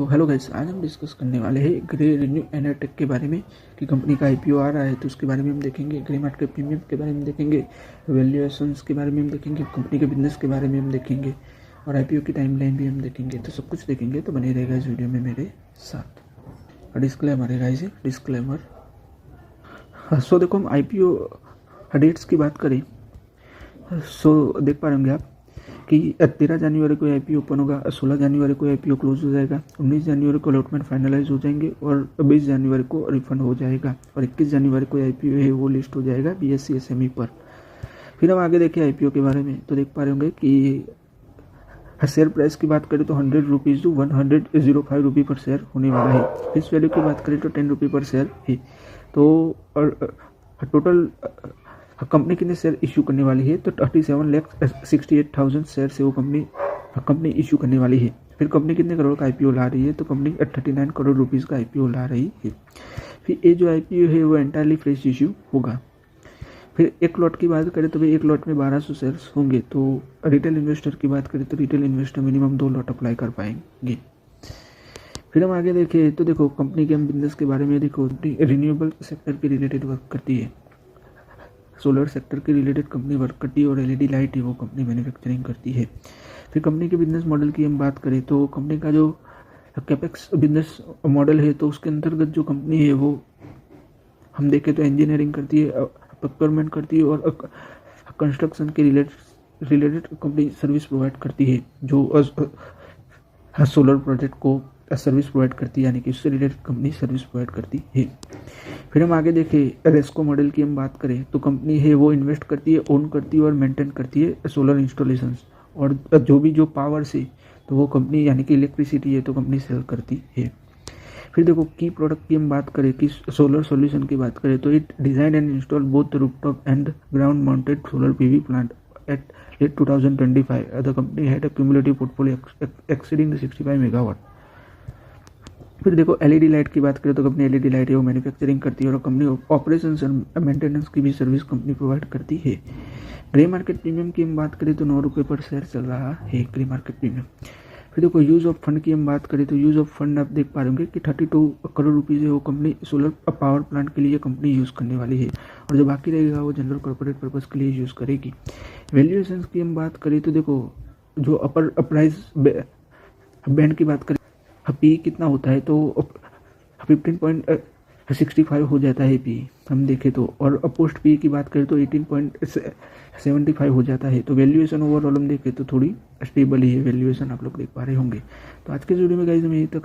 तो hello guys, आज हम डिस्कस करने वाले हैं ग्रे रिन्यू एनर्टेक के बारे में कि कंपनी का आईपीओ आ रहा है तो उसके बारे में हम देखेंगे। ग्रे मार्केट प्रीमियम के बारे में देखेंगे, वैल्यूएशंस के बारे में हम देखेंगे, कंपनी के बिजनेस के बारे में हम देखेंगे और आईपीओ की टाइमलाइन भी हम देखेंगे। तो सब कुछ देखेंगे, तो बने रहेगा इस वीडियो में मेरे साथ। डिस्क्लेमर है गाइस, डिस्क्लेमर। सो देखो, हम आईपीओ डेट्स की बात करें सो देख पा रहे होंगे आप कि 13 जनवरी को आईपीओ ओपन होगा, 16 जनवरी को आईपीओ क्लोज हो जाएगा, 19 जनवरी को अलॉटमेंट फाइनलाइज हो जाएंगे और 20 जनवरी को रिफंड हो जाएगा और 21 जनवरी को आईपीओ है वो लिस्ट हो जाएगा बीएसई एसएमई पर। फिर हम आगे देखें आईपीओ के बारे में तो देख पा रहे होंगे कि शेयर प्राइस की बात करें तो 100 रुपीज़ टू 105 रुपये पर शेयर होने वाला है। फेस वैल्यू की बात करें तो 10 रुपये पर शेयर है। तो और टोटल कंपनी कितने शेयर इशू करने वाली है तो 37,68,000 शेयर से वो कंपनी इशू करने वाली है। फिर कंपनी कितने करोड़ का आईपीओ ला रही है तो कंपनी 39 करोड़ रुपीज़ का आईपीओ ला रही है। फिर ये जो आईपीओ है वो एंटायरली फ्रेश इशू होगा। फिर एक लॉट की बात करें तो भाई एक लॉट में 1200 शेयर्स होंगे। तो रिटेल इन्वेस्टर की बात करें तो retail investor minimum 2 lot apply कर पाएंगे। फिर हम आगे देखें तो देखो कंपनी के हम बिजनेस के बारे में देखो, रिन्यूएबल सेक्टर के रिलेटेड वर्क करती है, सोलर सेक्टर के रिलेटेड कंपनी वर्क करती है और एलईडी लाइट है वो कंपनी मैन्युफैक्चरिंग करती है। फिर कंपनी के बिजनेस मॉडल की हम बात करें तो कंपनी का जो कैपेक्स बिजनेस मॉडल है तो उसके अंतर्गत जो कंपनी है वो हम देखें तो इंजीनियरिंग करती है, प्रोक्योरमेंट करती है और कंस्ट्रक्शन के रिलेटेड कंपनी सर्विस प्रोवाइड करती है, जो सोलर प्रोजेक्ट को सर्विस प्रोवाइड करती है, यानी कि उससे रिलेटेड कंपनी सर्विस प्रोवाइड करती है। फिर हम आगे देखें रेस्को मॉडल की हम बात करें तो कंपनी है वो इन्वेस्ट करती है, ओन करती है और मेंटेन करती है सोलर इंस्टॉलेशंस और जो पावर से तो वो कंपनी यानी कि इलेक्ट्रिसिटी है तो कंपनी सेल करती है। फिर देखो की प्रोडक्ट की हम बात करें कि सोलर सॉल्यूशन की बात करें तो it design and install both rooftop and ground mounted solar PV plant at late 2025. The company had a cumulative portfolio exceeding the 65 megawatt. फिर देखो एलईडी लाइट की बात करें तो कंपनी एलईडी लाइट है वो मैन्युफैक्चरिंग करती है और कंपनी ऑपरेशन एंड मेंटेनेंस की भी सर्विस कंपनी प्रोवाइड करती है। ग्रे मार्केट प्रीमियम की हम बात करें तो 9 रुपये पर शेयर चल रहा है ग्रे मार्केट प्रीमियम। फिर देखो यूज़ ऑफ फंड की हम बात करें तो यूज़ ऑफ फंड आप देख पा रहे कि 32 करोड़ रुपीज़ है वो कंपनी सोलर पावर प्लांट के लिए कंपनी यूज़ करने वाली है और जो बाकी रहेगा वो जनरल कॉर्पोरेट पर्पज़ के लिए यूज़ करेगी। वैल्यूएशंस की हम बात करें तो देखो जो अपर प्राइस बैंड की बात करें पी कितना होता है तो 15.65 हो जाता है पी हम देखें तो, और पोस्ट पी की बात करें तो 18.75 हो जाता है। तो वैल्यूएशन ओवरऑल हम देखें तो थोड़ी स्टेबल ही है वैल्यूएशन, आप लोग देख पा रहे होंगे। तो आज के वीडियो में गाइस हम यहीं तक